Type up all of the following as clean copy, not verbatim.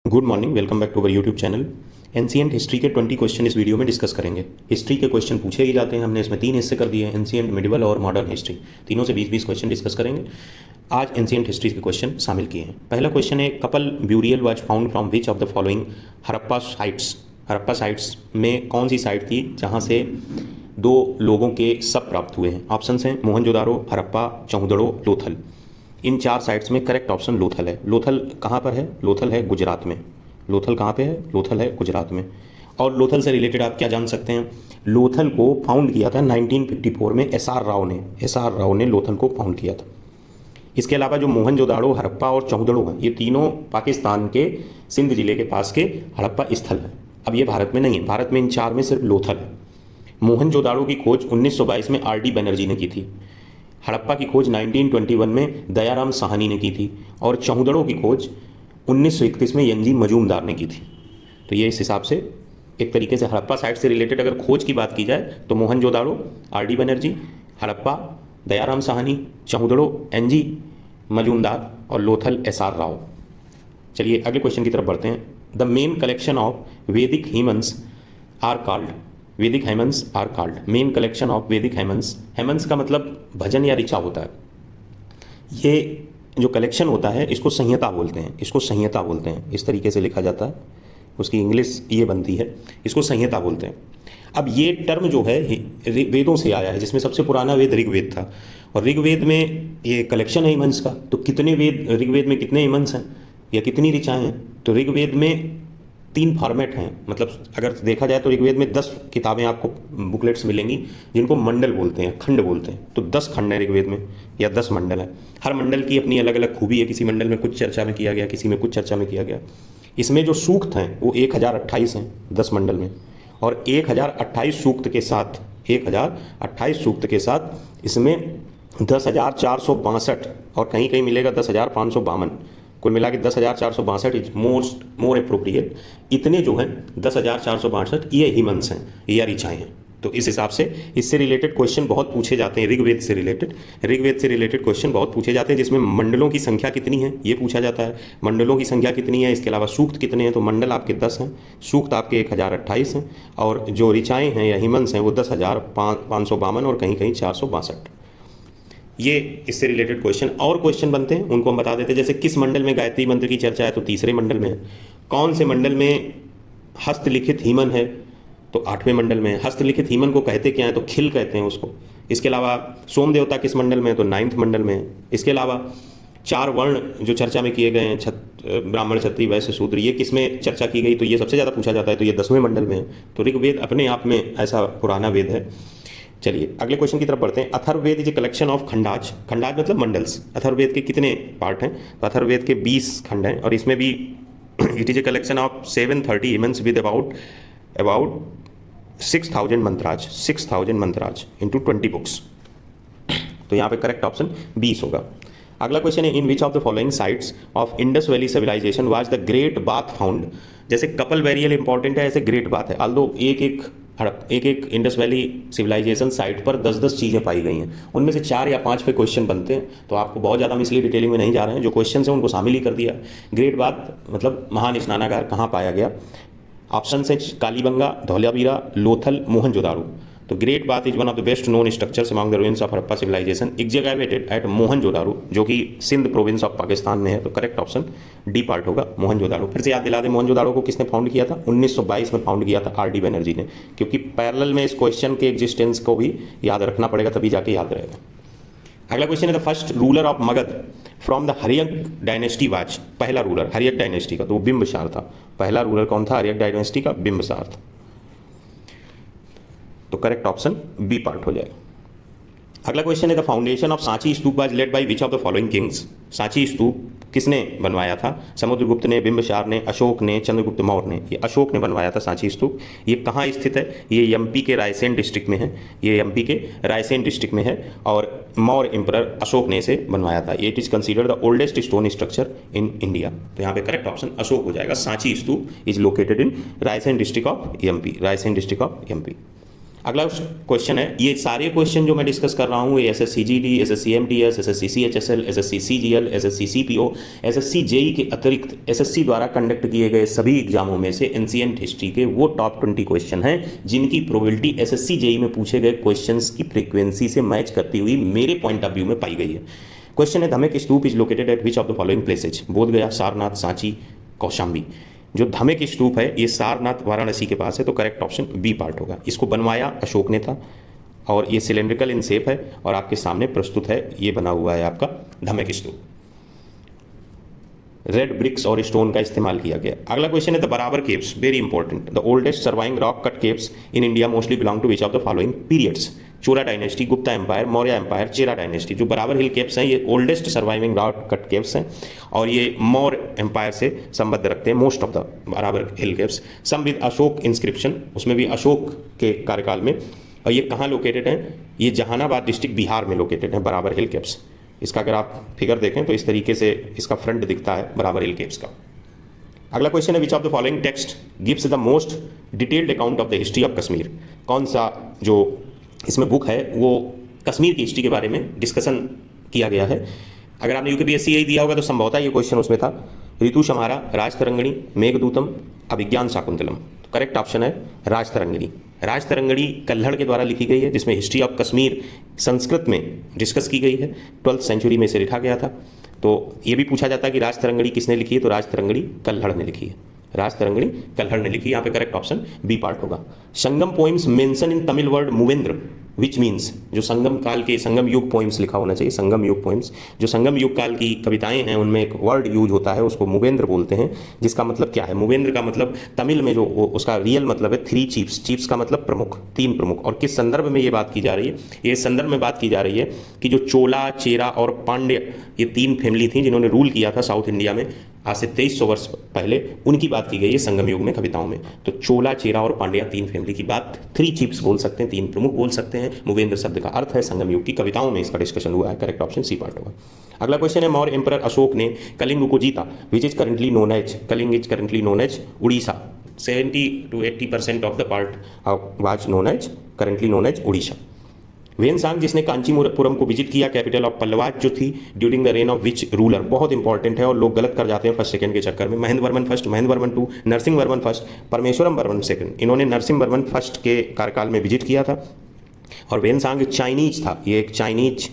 Good morning, welcome back to our YouTube channel. Ancient history के 20 question इस video में discuss करेंगे। History के क्वेश्चन पूछे ही जाते हैं, हमने इसमें 3 हिस्से कर दिए हैं, एंशिएंट, मिडिवल और मॉडर्न हिस्ट्री। तीनों से 20-20 क्वेश्चन डिस्कस करेंगे। आज एंशिएंट हिस्ट्री के क्वेश्चन शामिल किए हैं। पहला क्वेश्चन है, couple burial was found from which of the following Harappa sites. Harappa sites में कौन सी साइट थी जहाँ से 2 लोगों के शव प्राप्त हुए हैं? ऑप्शंस हैं मोहनजोदारो, हड़प्पा, चौहदड़ो, लोथल। इन 4 साइट्स में करेक्ट ऑप्शन लोथल है। लोथल कहाँ पर है? लोथल है गुजरात में। लोथल कहाँ पे है? लोथल है गुजरात में। और लोथल से रिलेटेड आप क्या जान सकते हैं? लोथल को फाउंड किया था 1954 में एसआर राव ने लोथल को फाउंड किया था। इसके अलावा जो मोहनजोदाड़ो, हड़प्पा और चौहदड़ो हैं, ये तीनों पाकिस्तान के सिंध जिले के पास के हड़प्पा स्थल है। अब ये भारत में नहीं है, भारत में इन 4 में सिर्फ लोथल है। मोहनजोदाड़ो की खोज 1922 में आर डी बनर्जी ने की थी। हड़प्पा की खोज 1921 में दयाराम साहनी ने की थी। और चौहदड़ो की खोज 1931 में एन जी मजूमदार ने की थी। तो ये इस हिसाब से एक तरीके से हड़प्पा साइट से रिलेटेड अगर खोज की बात की जाए तो Mohenjodaro R D Banerjee, Harappa Dayaram Sahni, Chanhudaro N G Majumdar और लोथल एस आर राव। चलिए अगले क्वेश्चन की तरफ बढ़ते हैं। The main collection of Vedic hymns are called. Vedic hymns are called. Main collection of Vedic hymns. हेमन्स का मतलब भजन या ऋचा होता है। ये जो कलेक्शन होता है इसको संहिता बोलते हैं। इसको संहिता बोलते हैं, इस तरीके से लिखा जाता है, उसकी इंग्लिश ये बनती है, इसको संहिता बोलते हैं। अब ये टर्म जो है वेदों से आया है, जिसमें सबसे पुराना वेद ऋग्वेद था। और ऋग्वेद में ये कलेक्शन है हिमंस का। तो कितने वेद, ऋग्वेद में कितने हिमंस हैं या कितनी ऋचाएँ हैं? तो ऋग्वेद में 3 फॉर्मेट हैं। मतलब अगर देखा जाए तो ऋग्वेद में 10 किताबें आपको बुकलेट्स मिलेंगी जिनको मंडल बोलते हैं, खंड बोलते हैं। तो 10 खंड है ऋग्वेद में या 10 मंडल है। हर मंडल की अपनी अलग अलग खूबी है। किसी मंडल में कुछ चर्चा में किया गया, किसी में कुछ चर्चा में किया गया। इसमें जो सूक्त हैं वो 1028 हैं 10 मंडल में। और 1028 सूक्त के साथ 1028 सूक्त के साथ इसमें 10,462 और कहीं कहीं मिलेगा 10,552। कुल मिला के 10,462 इज मोर अप्रोप्रिएट। इतने जो हैं 10,462 ये हिमंस हैं या ऋचाएँ हैं। तो इस हिसाब से इससे रिलेटेड क्वेश्चन बहुत पूछे जाते हैं। ऋग्वेद से रिलेटेड क्वेश्चन बहुत पूछे जाते हैं, जिसमें मंडलों की संख्या कितनी है ये पूछा जाता है। मंडलों की संख्या कितनी है, इसके अलावा सूक्त कितने हैं? तो मंडल आपके 10 हैं, सूक्त आपके 1028 हैं, और जो ऋचाएँ हैं या हिमंस हैं वो 10,552 और कहीं कहीं 462। ये इससे रिलेटेड क्वेश्चन और क्वेश्चन बनते हैं, उनको हम बता देते हैं। जैसे किस मंडल में गायत्री मंत्र की चर्चा है? तो 3रे मंडल में है। कौन से मंडल में हस्तलिखित हीमन है? तो 8वें मंडल में। हस्तलिखित हीमन को कहते क्या है? तो खिल कहते हैं उसको। इसके अलावा सोम देवता किस मंडल में है? तो 9th मंडल में है। इसके अलावा 4 वर्ण जो चर्चा में किए गए हैं, ब्राह्मण, क्षत्रिय, वैश्य, शूद्र, ये किस में चर्चा की गई? तो ये सबसे ज़्यादा पूछा जाता है, तो ये 10वें मंडल में है। तो ऋग्वेद अपने आप में ऐसा पुराना वेद है। चलिए अगले क्वेश्चन की तरफ बढ़ते हैं। Atharvaveda is a collection of kandas. Kandas मतलब मंडल्स। अथर्ववेद के कितने पार्ट हैं? तो अथर्ववेद के 20 खंड हैं, और इसमें भी it is a collection of 730 hymns with about 6,000 mantras into 20 books. तो यहाँ पे करेक्ट ऑप्शन 20 होगा। अगला क्वेश्चन है, in which of the following sites of Indus Valley civilisation was the great bath found. जैसे कपल वेरियल इंपॉर्टेंट है, ऐसे ग्रेट बाथ है। ऑल्दो एक इंडस वैली सिविलाइजेशन साइट पर 10-10 चीज़ें पाई गई हैं, उनमें से 4 या 5 पे क्वेश्चन बनते हैं। तो आपको बहुत ज़्यादा हम इसलिए डिटेलिंग में नहीं जा रहे हैं, जो क्वेश्चन हैं उनको शामिल ही कर दिया। ग्रेट बाथ मतलब महान स्नानागार कहाँ पाया गया? ऑप्शन है कालीबंगा, धौलावीरा, लोथल, मोहनजोदाड़ो। तो great bath is one of the best known structures among the ruins of Harappa civilisation excavated at Mohenjodaro, जो कि सिंध प्रोविंस ऑफ पाकिस्तान में है। तो करेक्ट ऑप्शन डी पार्ट होगा, मोहनजोदाड़ो। फिर से याद दिला दें, मोहनजोदाड़ो को किसने फाउंड किया था? 1922 में फाउंड किया था आर डी बनर्जी ने। क्योंकि पैरेलल में इस क्वेश्चन के एग्जिस्टेंस को भी याद रखना पड़ेगा, तभी जाके याद रहेगा। अगला क्वेश्चन है, the first ruler of Magadha from the Haryanka dynasty was. पहला रूलर हर्यक डायनेस्टी का, तो वो बिंबसार था। पहला रूलर कौन था हर्यक डायनेस्टी का? बिंबसार था। तो करेक्ट ऑप्शन बी पार्ट हो जाएगा। अगला क्वेश्चन है, the foundation of Sanchi stupa was laid by which of the following kings. Sanchi stupa किसने बनवाया था? समुद्रगुप्त ने, बिंबसार ने, अशोक ने, चंद्रगुप्त मौर्य ने। ये अशोक ने बनवाया था सांची स्तूप। ये कहाँ स्थित है? ये एमपी के रायसेन डिस्ट्रिक्ट में है। ये एमपी के रायसेन डिस्ट्रिक्ट में है, और मौर्य एम्परर अशोक ने इसे बनवाया था। It is considered the oldest stone structure in India. तो यहाँ पे करेक्ट ऑप्शन अशोक हो जाएगा। Sanchi stupa is located in Raisen district of MP. Raisen district of MP. अगला क्वेश्चन है, ये सारे क्वेश्चन जो मैं डिस्कस कर रहा हूँ, ये SSC GD, SSC MTS, SSC CHSL, SSC CGL, SSC CPO, SSC JE के अतिरिक्त एसएससी द्वारा कंडक्ट किए गए सभी एग्जामों में से एंशिएंट हिस्ट्री के वो टॉप 20 क्वेश्चन हैं जिनकी प्रोबेबिलिटी एसएससी जेई में पूछे गए क्वेश्चंस की फ्रीक्वेंसी से मैच करती हुई मेरे पॉइंट ऑफ व्यू में पाई गई है। क्वेश्चन है, Dhamek Stupa is located at which of the following places? Bodhgaya, Sarnath, Sanchi, Kaushambi. जो धमेक स्तूप है ये सारनाथ वाराणसी के पास है, तो करेक्ट ऑप्शन बी पार्ट होगा। इसको बनवाया अशोक ने था और ये सिलेंड्रिकल इन शेप है और आपके सामने प्रस्तुत है, ये बना हुआ है आपका धमेक स्तूप। रेड ब्रिक्स और स्टोन का इस्तेमाल किया गया। अगला क्वेश्चन है, the Barabar caves, very important, the oldest surviving rock cut caves in India mostly belong to which of the following periods? Chola dynasty, Gupta empire, Maurya empire, Chera dynasty. जो बराबर हिल केव्स हैं ये oldest surviving rock cut caves हैं और ये Maurya empire से संबंध रखते हैं, most of the Barabar hill caves. Some with Ashoka inscription, उसमें भी अशोक के कार्यकाल में। और ये कहाँ लोकेटेड हैं? ये जहानाबाद डिस्ट्रिक्ट बिहार में लोकेटेड है बराबर हिल केव्स। इसका अगर आप फिगर देखें तो इस तरीके से इसका फ्रंट दिखता है बराबर हिल केव्स का। अगला क्वेश्चन है, विच of the following text gives the most detailed account of the history of Kashmir? कौन सा जो इसमें बुक है वो कश्मीर की हिस्ट्री के बारे में डिस्कशन किया गया है? अगर आपने यूपीपीएससी यही दिया होगा तो संभवतः ये क्वेश्चन उसमें था। ऋतुसंहारा, राजतरंगिणी, मेघदूतम, अभिज्ञान शाकुंतलम। तो करेक्ट ऑप्शन है राजतरंगिणी। राजतरंगिणी कल्हड़ के द्वारा लिखी गई है जिसमें हिस्ट्री ऑफ कश्मीर संस्कृत में डिस्कस की गई है। 12th सेंचुरी में इसे लिखा गया था। तो ये भी पूछा जाता है कि राजतरंगिणी किसने लिखी है, तो राजतरंगिणी कल्हड़ ने लिखी है। राजतरंगिणी कल्हड़ ने लिखी, यहाँ पे करेक्ट ऑप्शन बी पार्ट होगा। Sangam poems mention in Tamil word Muvendar which means? जो संगम काल के संगम युग पोइम्स लिखा होना चाहिए, संगम युग पोइम्स। जो संगम युग काल की कविताएं हैं उनमें एक वर्ड यूज होता है, उसको मूवेंद्र बोलते हैं, जिसका मतलब क्या है? मूवेंद्र का मतलब तमिल में जो उसका रियल मतलब है 3 चीफ्स। चीफ्स का मतलब प्रमुख, 3 प्रमुख। और किस संदर्भ में ये बात की जा रही है? ये संदर्भ में बात की जा रही है कि जो चोला, चेरा और पांड्य, ये 3 फैमिली थी जिन्होंने रूल किया था साउथ इंडिया में आज से 2300 वर्ष पहले, उनकी बात की गई है संगम युग में कविताओं में। तो चोला, चेरा और पांड्या 3 फैमिली की बात, 3 चीफ्स बोल सकते हैं, 3 प्रमुख बोल सकते हैं। मूवेंद्र शब्द का अर्थ है संगम युग की कविताओं में इसका डिस्कशन हुआ है। करेक्ट ऑप्शन सी पार्ट होगा। अगला क्वेश्चन है, मौर्य एम्परर अशोक ने कलिंग को जीता which is currently known as? Kalinga is currently known as Orissa. 70 to 80% of the part was known as, currently known as Orissa. Xuanzang जिसने कांचीपुरम को विजिट किया, कैपिटल ऑफ पल्लवाज जो थी, during the rain of which ruler? बहुत इंपॉर्टेंट है और लोग गलत कर जाते हैं फर्स्ट सेकंड के चक्कर में। Mahendra Varman first, Mahendra Varman 2, Narasimha Varman first, Parameshwaram Varman second. इन्होंने नरसिंह वर्मन फर्स्ट के कार्यकाल में विजिट किया था। और वेनसांग चाइनीज था, ये एक चाइनीज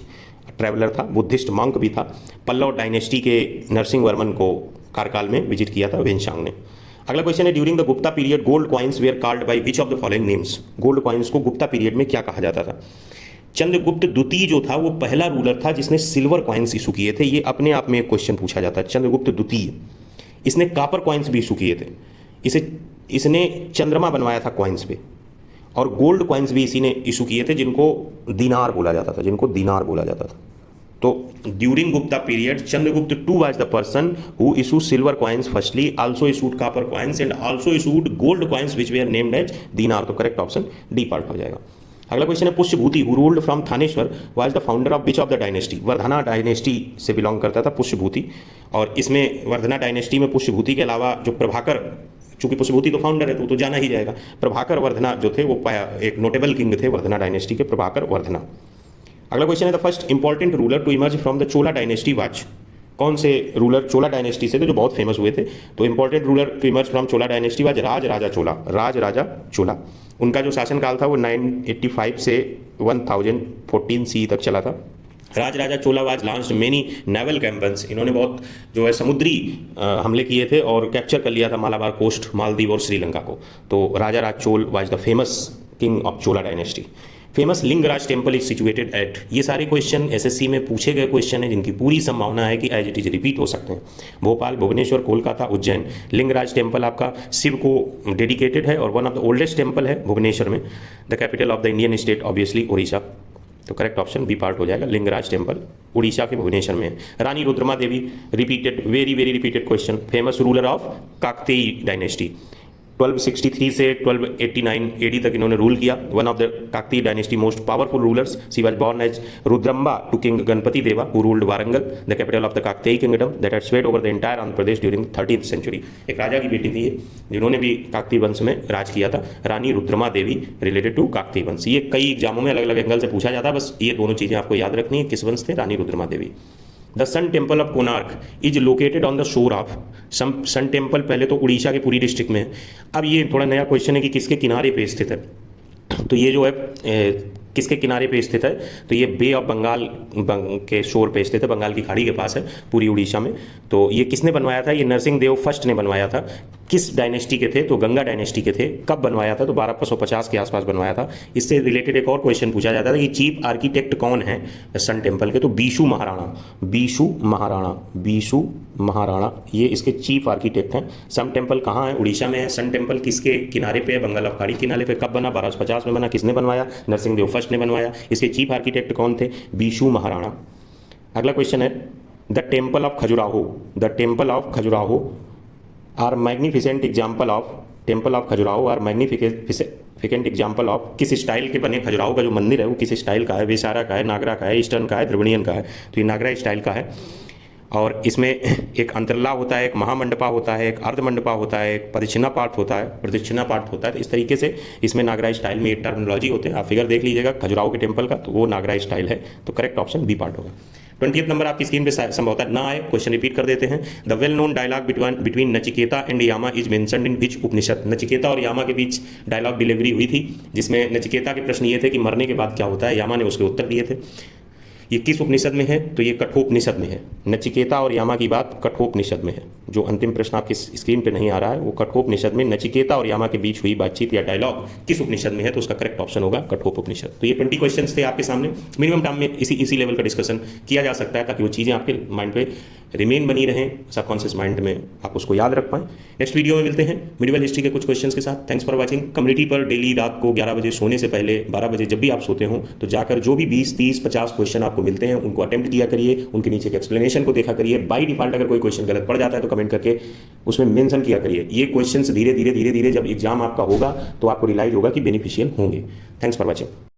ट्रैवलर था, बुद्धिस्ट मंक भी था। पल्लव डायनेस्टी के नरसिंह वर्मन को कार्यकाल में विजिट किया था वेनसांग ने। अगला क्वेश्चन है, during the Gupta period gold coins where called by which of the following names? Gold coins को गुप्ता पीरियड में क्या कहा जाता था? चंद्रगुप्त द्वितीय जो था वो पहला रूलर था जिसने सिल्वर कॉइन्स इशू किए थे। ये अपने आप में एक क्वेश्चन पूछा जाता है। चंद्रगुप्त द्वितीय, इसने कॉपर कॉइन्स भी इशू किए थे। इसने चंद्रमा बनवाया था कॉइन्स पे, और गोल्ड कॉइन्स भी इसी ने इशू किए थे जिनको दीनार बोला जाता था, जिनको दीनार बोला जाता था। तो during Gupta period Chandragupta 2 was the person who issued silver coins firstly, also issued copper coins and also issued gold coins which were named as dinar. तो करेक्ट ऑप्शन डी पार्ट हो जाएगा। अगला क्वेश्चन है, Pushyabhuti who ruled from Thaneshwar was the founder of which of the dynasty? Vardhana dynasty से belong करता था पुष्यभूति। और इसमें वर्धना डायनेस्टी में पुष्यभूति के अलावा जो प्रभाकर, चूंकि पुष्यभूति तो फाउंडर है तो जाना ही जाएगा, प्रभाकर वर्धना जो थे वो एक नोटेबल किंग थे वर्धना डायनेस्टी के, प्रभाकर वर्धना। अगला क्वेश्चन है, the first important ruler to emerge from the Chola dynasty was? कौन से रूलर चोला डायनेस्टी से थे जो बहुत फेमस हुए थे? तो important ruler to emerge from Chola dynasty was Raj Raja Chola. Raj Raja Chola, उनका जो शासनकाल था वो 985 से 1014 सी तक चला था। Raj Raja Chola was launched many naval campaigns, इन्होंने बहुत जो है समुद्री हमले किए थे और कैप्चर कर लिया था मालाबार कोस्ट, मालदीव और श्रीलंका को। तो Raja Raj Chol was the famous king of Chola dynasty. Famous Lingaraj temple is situated at? ये सारे क्वेश्चन एसएससी में पूछे गए क्वेश्चन हैं जिनकी पूरी संभावना है कि एज इट इज रिपीट हो सकते हैं। भोपाल, भुवनेश्वर, कोलकाता, उज्जैन। लिंगराज टेम्पल आपका शिव को डेडिकेटेड है और one of the oldest temple है भुवनेश्वर में। The capital of the Indian state obviously Orissa. तो करेक्ट ऑप्शन बी पार्ट हो जाएगा, लिंगराज टेम्पल उड़ीसा के भुवनेश्वर में है। Rani Rudrama Devi, repeated, very very repeated question, famous ruler of Kakatiya dynasty. 1263 से 1289 AD तक इन्होंने रूल किया। One of the Kakatiya dynasty most powerful rulers, she was born as Rudramba to king Ganapati Deva who ruled Warangal, the capital of the Kakatiya kingdom that had swayed over the entire Andhra Pradesh during 13th century. एक राजा की बेटी थी जिन्होंने भी काकतीय वंश में राज किया था, रानी रुद्रमा देवी, रिलेटेड टू काकतीय वंश। ये कई एग्जामों में अलग अलग एंगल से पूछा जाता है, बस ये दोनों चीजें आपको याद रखनी है, किस वंश थे, Rani Rudrama Devi. The sun temple of Konark is located on the shore of, sun temple पहले तो उड़ीसा के पुरी डिस्ट्रिक्ट में है। अब ये थोड़ा नया क्वेश्चन है कि किसके किनारे पे स्थित है, तो ये जो है किसके किनारे पे स्थित है, तो ये बे ऑफ बंगाल के शोर पे स्थित है, बंगाल की खाड़ी के पास है, पूरी उड़ीसा में। तो ये किसने बनवाया था, ये नरसिंह देव फर्स्ट ने बनवाया था। किस डायनेस्टी के थे, तो गंगा डायनेस्टी के थे। कब बनवाया था, तो 1250 के आसपास बनवाया था। इससे रिलेटेड एक और क्वेश्चन पूछा जाता था कि चीफ आर्किटेक्ट कौन है सन टेम्पल के, तो बीशू महाराणा, बीशू महाराणा, बीशू महाराणा ये इसके चीफ आर्किटेक्ट हैं। सन टेम्पल कहाँ है, उड़ीसा में है। सन टेम्पल किसके किनारे पे है, बंगाल ऑफ खाड़ी किनारे पे। कब बना, 1250 में बना। किसने बनवाया, नरसिंह देव फर्स्ट ने बनवाया। इसके चीफ आर्किटेक्ट कौन थे, बीशू महाराणा। अगला क्वेश्चन है the temple of Khajuraho, the temple of Khajuraho are magnificent example of, temple of Khajuraho are magnificent example of, किस स्टाइल के बने खजुराहो का जो मंदिर है वो किस स्टाइल का है, वेसारा का है, नागरा का है, ईस्टर्न का है, द्रविड़ियन का है। तो ये नागरा स्टाइल का है और इसमें एक अंतरला होता है, एक महामंडपा होता है, एक अर्धमंडपा होता है, एक प्रदक्षिणा पाठ होता है। तो इस तरीके से इसमें नागरा स्टाइल में एक टर्मिनोलॉजी होते हैं। आप फिगर देख लीजिएगा खजुराहो के टेम्पल का, तो वो नागरा स्टाइल है। तो करेक्ट ऑप्शन बी पार्ट होगा। 20th नंबर आपकी स्क्रीन पे संभवतः ना आए, क्वेश्चन रिपीट कर देते हैं। The well known dialogue between Nachiketa and Yama is mentioned in which Upanishad, Nachiketa और यामा के बीच डायलॉग डिलीवरी हुई थी, जिसमें नचिकेता के प्रश्न ये थे कि मरने के बाद क्या होता है, यामा ने उसके उत्तर दिए थे। ये किस उपनिषद में है, तो ये कठोपनिषद में है। नचिकेता और यामा की बात कठोपनिषद में है। जो अंतिम प्रश्न आपकी स्क्रीन पे नहीं आ रहा है वो कठोपनिषद में नचिकेता और यामा के बीच हुई बातचीत या डायलॉग किस उपनिषद में है, तो उसका करेक्ट ऑप्शन होगा कठोपनिषद। तो ये 20 क्वेश्चंस थे आपके सामने। मिनिमम टाइम में इसी लेवल का डिस्कशन किया जा सकता है ताकि वो चीज़ें आपके माइंड पे रिमेन बनी रहें, सबकॉन्शियस माइंड में आप उसको याद रख पाएं। नेक्स्ट वीडियो में मिलते हैं मिडिवल हिस्ट्री के कुछ क्वेश्चंस के साथ। Thanks for watching. कम्युनिटी पर डेली रात को 11 बजे सोने से पहले, 12 बजे जब भी आप सोते हो, तो जाकर जो भी 20, 30, 50 क्वेश्चन आपको मिलते हैं उनको अटेम्प्ट किया करिए, उनके नीचे के एक्सप्लेनेशन को देखा करिए। बाई डिफॉल्ट अगर कोई क्वेश्चन गलत पड़ जाता है तो कमेंट करके उसमें मेंशन किया करिए। ये क्वेश्चंस धीरे धीरे जब एग्जाम आपका होगा तो आपको रियलाइज होगा कि बेनिफिशियल होंगे। Thanks for watching.